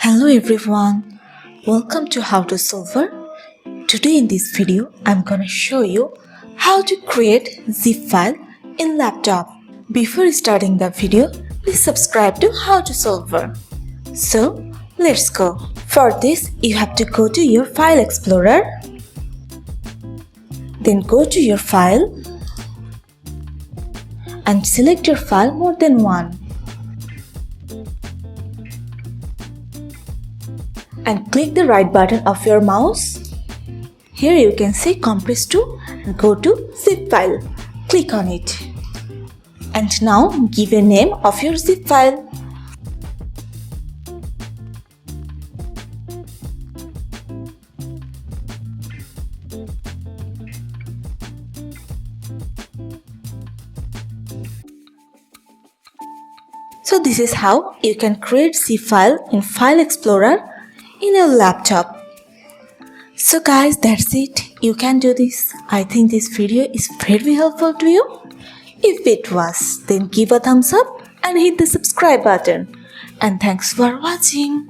Hello everyone, welcome to How to Solver. Today in this video, I'm gonna show you how to create zip file in laptop. Before starting the video, please subscribe to How to Solver. So let's go. For this, you have to go to your File Explorer. Then go to your file and select your file more than one. And click the right button of your mouse. Here you can see compress to and go to zip file. Click on it. And now give a name of your zip file. So this is how you can create zip file in File Explorer in your laptop. So guys, that's it. You can do this. I think this video is very helpful to you. If it was, then give a thumbs up and hit the subscribe button. And thanks for watching.